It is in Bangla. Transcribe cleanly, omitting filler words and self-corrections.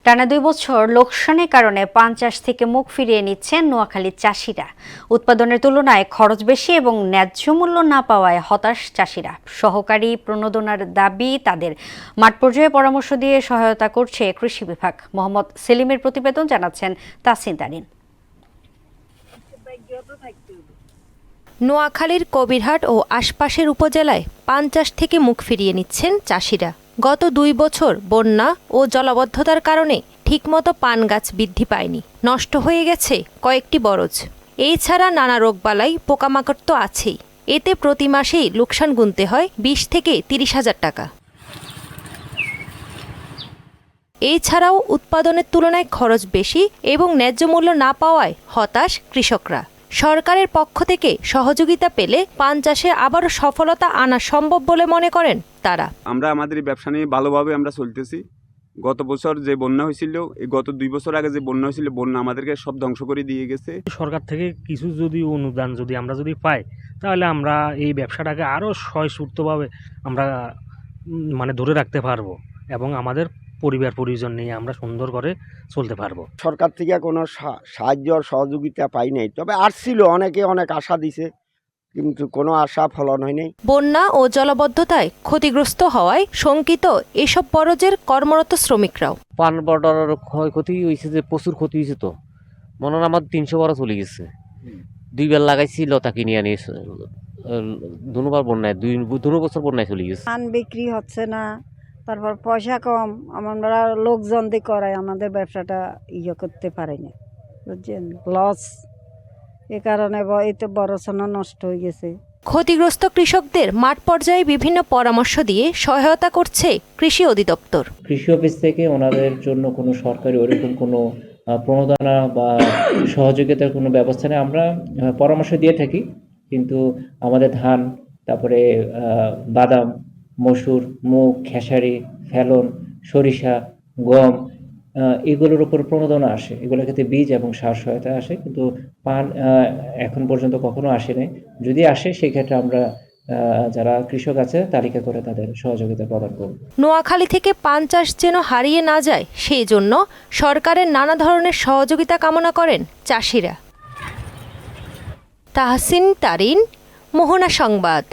টানা 2 বছর লোকসানের কারণে পান চাষ থেকে মুখ ফিরিয়ে নিচ্ছেন নোয়াখালীর চাষিরা। উৎপাদনের তুলনায় খরচ বেশি এবং ন্যায্য মূল্য না পাওয়ায় হতাশ চাষিরা। সহকারী প্রণোদনার দাবি তাদের। মাঠ পর্যায়ে পরামর্শ দিয়ে সহায়তা করছে কৃষি বিভাগ। মোহাম্মদ সেলিমের প্রতিবেদন, জানাচ্ছেন তাসিন তারিন। নোয়াখালীর কবিরহাট ও আশপাশের উপজেলায় পান চাষ থেকে মুখ ফিরিয়ে নিচ্ছেন চাষিরা। গত 2 বছর বন্যা ও জলাবদ্ধতার কারণে ঠিকমতো পান গাছ বৃদ্ধি পায়নি, নষ্ট হয়ে গেছে কয়েকটি বরজ। এছাড়া নানা রোগবালাই, পোকামাকড় তো আছেই। এতে প্রতি মাসেই লোকসান গুনতে হয় 20 থেকে 30 হাজার টাকা। এছাড়াও উৎপাদনের তুলনায় খরচ বেশি এবং ন্যায্য মূল্য না পাওয়ায় হতাশ কৃষকরা। সরকারের পক্ষ থেকে সহযোগিতা পেলে পান চাষে আবারও সফলতা আনা সম্ভব বলে মনে করেন তারা। আমরা আমাদের ব্যবসা নিয়ে ভালোভাবে আমরা চলতেছি। গত বছর যে বন্যা হয়েছিল, গত 2 বছর আগে যে বন্যা হয়েছিল, বন্যা আমাদেরকে সব ধ্বংস করে দিয়ে গেছে। সরকার থেকে কিছু যদি অনুদান আমরা পাই, তাহলে আমরা এই ব্যবসাটাকে আরও সুস্থভাবে আমরা ধরে রাখতে পারবো এবং আমাদের পরিবার পরিজন নিয়ে আমরা সুন্দর করে চলতে পারবো। সরকার থেকে কোনো সাহায্য সহযোগিতা পাই নাই, তবে আসছিল, অনেকে অনেক আশা দিছে, কিন্তু কোনো আশা ফলন হয়নি। বন্যা ও জলাবদ্ধতায় ক্ষতিগ্রস্ত হওয়ায় শঙ্কিত এসব বরজের কর্মরত শ্রমিকরাও। পান বর্ডারের ক্ষয়ক্ষতি হয়েছে, যে প্রচুর ক্ষতি হয়েছে। তো মনে হয় আমার 300 বড় চলে গেছে। 2 বার লাগাইছি, লতা কিনে আনি, দুবার বন্যায়, 2 বছর বন্যায় চলে গেছে। পান বিক্রি হচ্ছে না, তারপর পয়সা কম, আমরা লোকজন দিয়ে করাই আমাদের ব্যবসাটা করতে পারি না, বুঝছেন, লস। এ কারণে এতে বড় সোনা নষ্ট হয়ে গেছে। ক্ষতিগ্রস্ত কৃষকদের মাঠ পর্যায়ে বিভিন্ন পরামর্শ দিয়ে সহায়তা করছে কৃষি অধিদপ্তর। কৃষি অফিস থেকে ওনাদের জন্য কোনো সরকারি ওরকম কোনো প্রণোদনা বা সহযোগিতার কোনো ব্যবস্থা নেই। আমরা পরামর্শ দিয়ে থাকি, কিন্তু আমাদের ধান, তারপরে বাদাম, মসুর, মুগ, খেসারি, ফেলন, সরিষা, গম, এগুলোর উপর প্রণোদনা আসে। এগুলোর ক্ষেত্রে বীজ এবং সার সহায়তা আসে, কিন্তু পান এখন পর্যন্ত কখনো আসেনি। যদি আসে, সেক্ষেত্রে আমরা যারা কৃষক আছে তালিকা করে তাদের সহযোগিতা প্রদান করব। নোয়াখালী থেকে পান চাষ যেন হারিয়ে না যায়, সেই জন্য সরকারের নানা ধরনের সহযোগিতা কামনা করেন চাষিরা। তাহসিন তারিন, মোহনা সংবাদ।